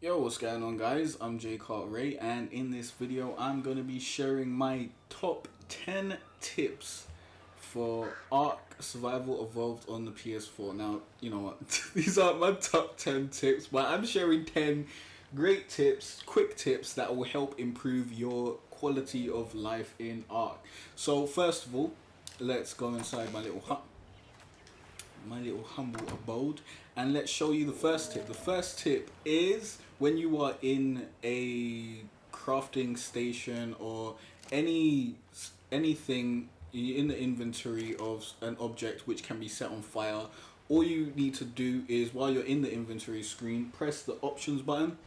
Yo, what's going on guys? I'm Jay Cartere, and in this video I'm going to be sharing my top 10 tips for Ark Survival Evolved on the PS4. Now, you know what, these aren't my top 10 tips, but I'm sharing 10 great tips, quick tips that will help improve your quality of life in Ark. So first of all, let's go inside my little humble abode, and let's show you the first tip. The first tip is when you are in a crafting station or anything in the inventory of an object which can be set on fire, all you need to do is, while you're in the inventory screen, press the options button,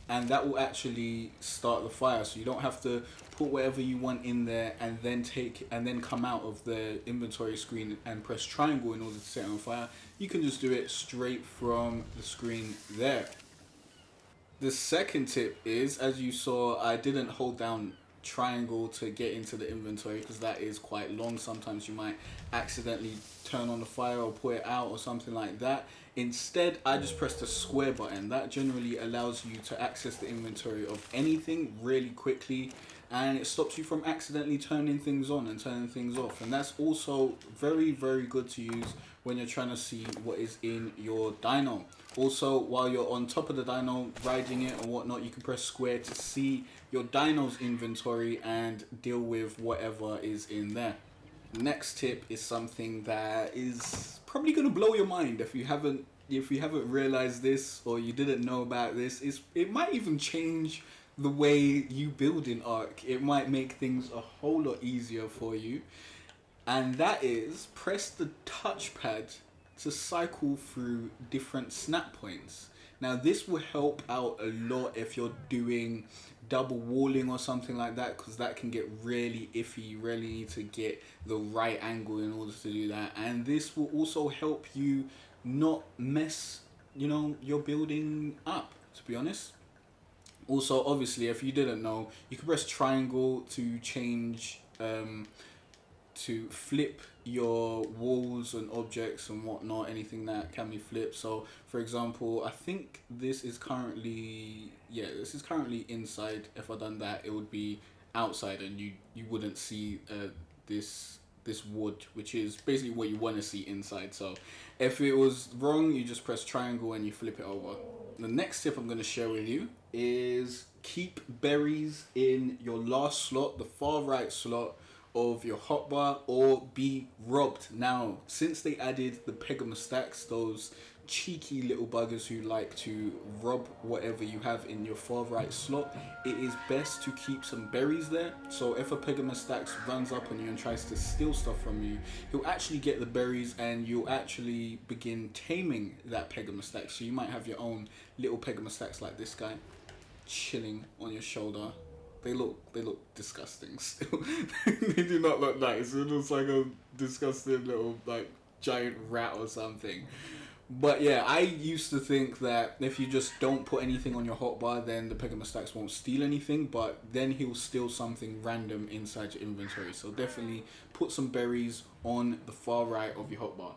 and that will actually start the fire. So you don't have to put whatever you want in there and then come out of the inventory screen and press triangle in order to set it on fire. You can just do it straight from the screen there. The second tip is, as you saw, I didn't hold down triangle to get into the inventory because that is quite long. Sometimes you might accidentally turn on the fire or put it out or something like that. Instead, I just pressed the square button. That generally allows you to access the inventory of anything really quickly, and it stops you from accidentally turning things on and turning things off. And that's also very, very good to use when you're trying to see what is in your dino. Also, while you're on top of the dino riding it or whatnot, you can press square to see your dino's inventory and deal with whatever is in there. Next tip is something that is probably going to blow your mind if you haven't realized this or you didn't know about this. It might even change the way you build in Ark. It might make things a whole lot easier for you, and that is press the touchpad to cycle through different snap points. Now this will help out a lot if you're doing double walling or something like that, because that can get really iffy. You really need to get the right angle in order to do that, and this will also help you not mess your building up, to be honest. Also, obviously, if you didn't know, you can press triangle to change to flip your walls and objects and whatnot, anything that can be flipped. So for example, I think this is currently inside. If I done that, it would be outside, and you wouldn't see this wood, which is basically what you want to see inside. So if it was wrong, you just press triangle and you flip it over. The next tip I'm going to share with you is keep berries in your last slot, the far right slot of your hotbar, or be robbed. Now, since they added the Pegama stacks, those cheeky little buggers who like to rob whatever you have in your far right slot, it is best to keep some berries there. So if a Pegama stacks runs up on you and tries to steal stuff from you, he'll actually get the berries and you'll actually begin taming that Pegama stack. So you might have your own little Pegama stacks like this guy chilling on your shoulder. They look disgusting still. They do not look nice. It looks like a disgusting little giant rat or something. But yeah, I used to think that if you just don't put anything on your hotbar, then the Pegama stacks won't steal anything, but then he'll steal something random inside your inventory. So definitely put some berries on the far right of your hotbar.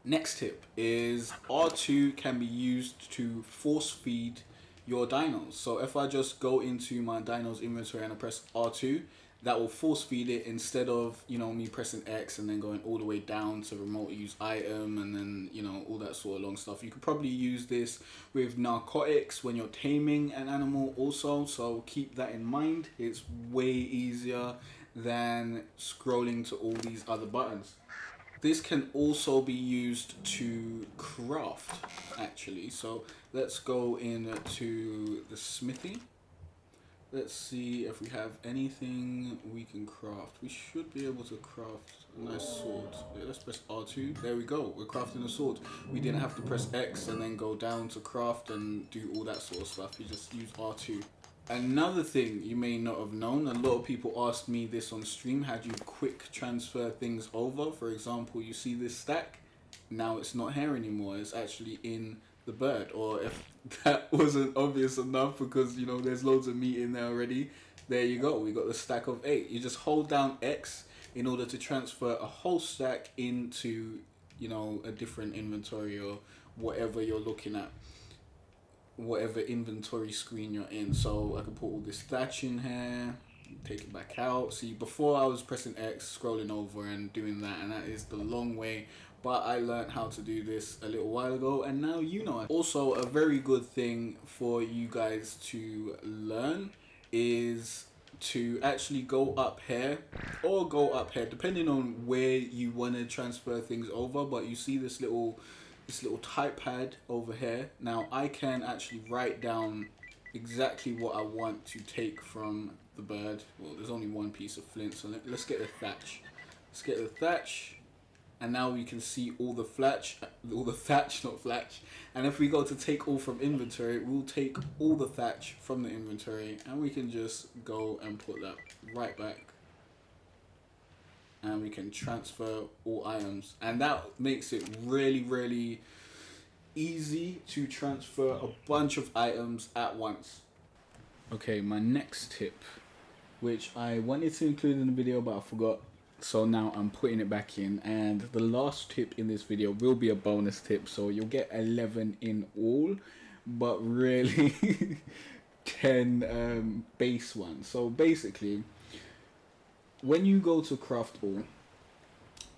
Next tip is R2 can be used to force feed your dinos. So if I just go into my dinos inventory and I press R2, that will force feed it, instead of me pressing X and then going all the way down to remote use item and then all that sort of long stuff. You could probably use this with narcotics when you're taming an animal also, so keep that in mind. It's way easier than scrolling to all these other buttons. This can also be used to craft, actually. So let's go into the smithy. Let's see if we have anything we can craft. We should be able to craft a nice sword. Yeah, let's press R2. There we go. We're crafting a sword. We didn't have to press X and then go down to craft and do all that sort of stuff. You just use R2. Another thing you may not have known, a lot of people asked me this on stream, how do you quick transfer things over? For example, you see this stack, now it's not here anymore, it's actually in the bird. Or if that wasn't obvious enough because there's loads of meat in there already, there you go, we got the stack of 8. You just hold down X in order to transfer a whole stack into a different inventory or whatever you're looking at. whatever inventory screen you're in. So I can put all this thatch in here, take it back out. See, before I was pressing X, scrolling over and doing that, and that is the long way. But I learned how to do this a little while ago, and now you know. Also, a very good thing for you guys to learn is to actually go up here or go up here, depending on where you want to transfer things over. But you see this little type pad over here. Now I can actually write down exactly what I want to take from the bird. Well, there's only one piece of flint, so let's get the thatch. Let's get the thatch. And now we can see all the thatch, not flatch. And if we go to take all from inventory, we'll take all the thatch from the inventory, and we can just go and put that right back. And we can transfer all items. And that makes it really, really easy to transfer a bunch of items at once. Okay, my next tip, which I wanted to include in the video, but I forgot. So now I'm putting it back in, and the last tip in this video will be a bonus tip, so you'll get 11 in all, but really 10 base ones. So basically, when you go to craftable,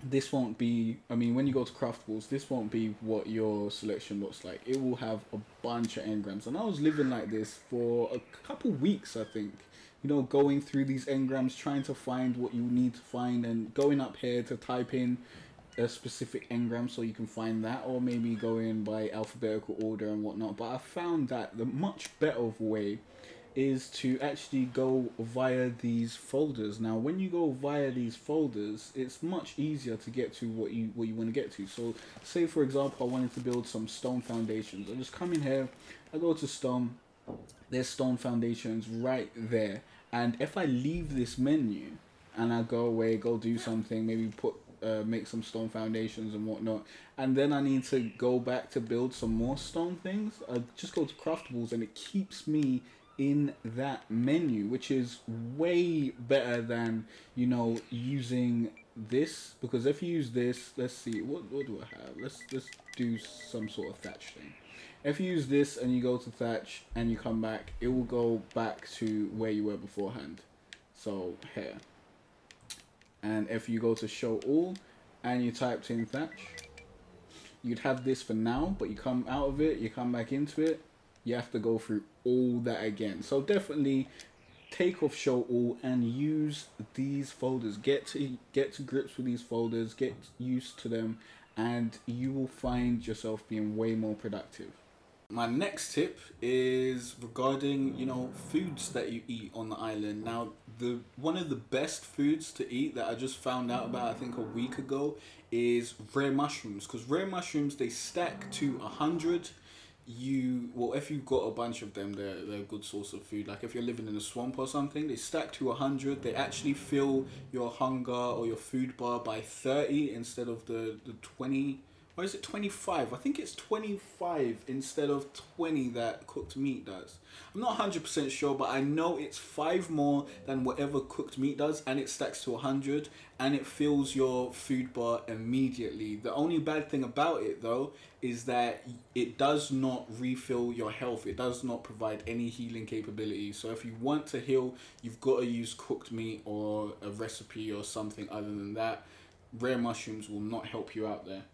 this won't be, when you go to craftables, this won't be what your selection looks like. It will have a bunch of engrams, and I was living like this for a couple weeks, I think. You know, going through these engrams, trying to find what you need to find, and going up here to type in a specific engram so you can find that, or maybe going by alphabetical order and whatnot. But I found that the much better way is to actually go via these folders. Now, when you go via these folders, it's much easier to get to what you want to get to. So, say for example, I wanted to build some stone foundations. I just come in here, I go to stone. There's stone foundations right there, and if I leave this menu and I go away, go do something, maybe make some stone foundations and whatnot, and then I need to go back to build some more stone things, I just go to craftables, and it keeps me in that menu, which is way better than, you know, using this. Because if you use this, let's see, what do I have? Let's do some sort of thatch thing. If you use this and you go to thatch and you come back, it will go back to where you were beforehand. So here. And if you go to show all and you typed in thatch, you'd have this for now, but you come out of it, you come back into it, you have to go through all that again. So definitely take off show all and use these folders. Get to grips with these folders, get used to them, and you will find yourself being way more productive. My next tip is regarding, you know, foods that you eat on the island. Now, one of the best foods to eat that I just found out about, I think a week ago, is rare mushrooms. Because rare mushrooms, they stack to 100. If you've got a bunch of them, they're a good source of food. Like if you're living in a swamp or something, they stack to 100. They actually fill your hunger or your food bar by 30 instead of the 20. Or is it 25? I think it's 25 instead of 20 that cooked meat does. I'm not 100% sure, but I know it's 5 more than whatever cooked meat does, and it stacks to 100, and it fills your food bar immediately. The only bad thing about it, though, is that it does not refill your health. It does not provide any healing capability. So if you want to heal, you've got to use cooked meat or a recipe or something other than that. Rare mushrooms will not help you out there.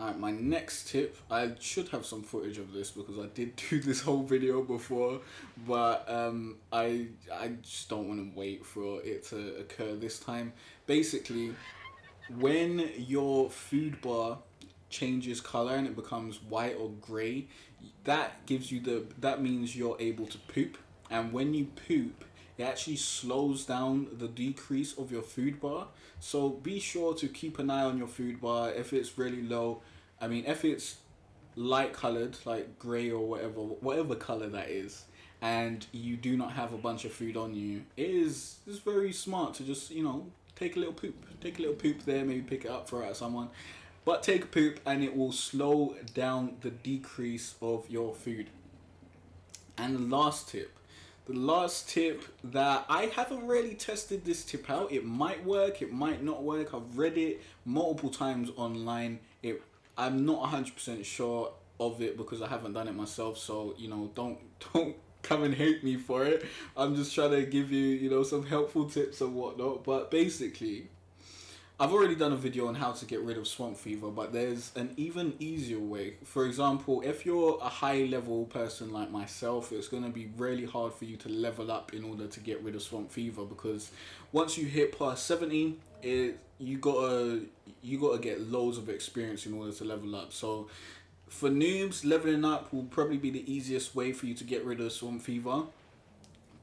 Alright, my next tip, I should have some footage of this because I did do this whole video before, but I just don't want to wait for it to occur this time. Basically, when your food bar changes color and it becomes white or gray, that means you're able to poop, and when you poop, it actually slows down the decrease of your food bar. So be sure to keep an eye on your food bar. If it's really low, if it's light colored, like gray or whatever color that is, and you do not have a bunch of food on you, it's very smart to just, take a little poop there, maybe pick it up, throw it at someone. But take a poop and it will slow down the decrease of your food. And the last tip that I haven't really tested this tip out. It might work, it might not work. I've read it multiple times online. I'm not 100% sure. of it because I haven't done it myself. So, you know, don't come and hate me for it. I'm just trying to give you, you know, some helpful tips and whatnot. But basically, I've already done a video on how to get rid of swamp fever, but there's an even easier way. For example, if you're a high level person like myself, it's going to be really hard for you to level up in order to get rid of swamp fever, because once you hit past 70, you gotta get loads of experience in order to level up. So for noobs, leveling up will probably be the easiest way for you to get rid of swamp fever.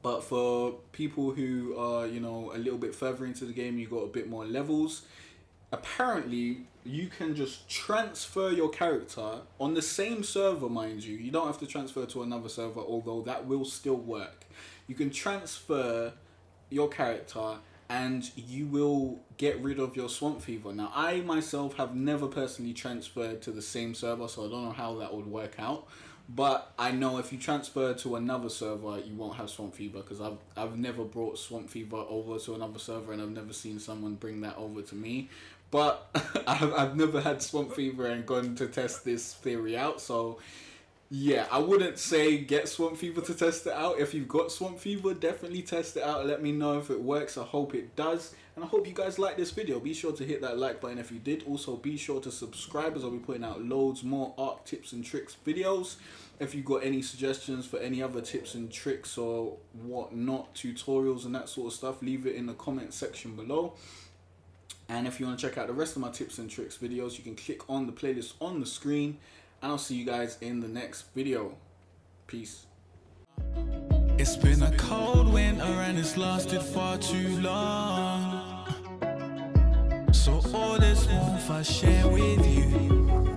But for people who are, you know, a little bit further into the game, you got a bit more levels. Apparently, you can just transfer your character on the same server, mind you. You don't have to transfer to another server, although that will still work. You can transfer your character and you will get rid of your swamp fever. Now, I myself have never personally transferred to the same server, so I don't know how that would work out. But I know if you transfer to another server, you won't have swamp fever, because I've never brought swamp fever over to another server, and I've never seen someone bring that over to me. But I've never had swamp fever and gone to test this theory out. So yeah, I wouldn't say get swamp fever to test it out. If you've got swamp fever, definitely test it out. Let me know if it works. I hope it does. And I hope you guys like this video. Be sure to hit that like button if you did. Also, be sure to subscribe, as I'll be putting out loads more Ark tips and tricks videos. If you've got any suggestions for any other tips and tricks or whatnot, tutorials and that sort of stuff, leave it in the comment section below. And if you want to check out the rest of my tips and tricks videos, you can click on the playlist on the screen. And I'll see you guys in the next video. Peace. It's been a cold winter and it's lasted far too long. So all this warmth I share with you.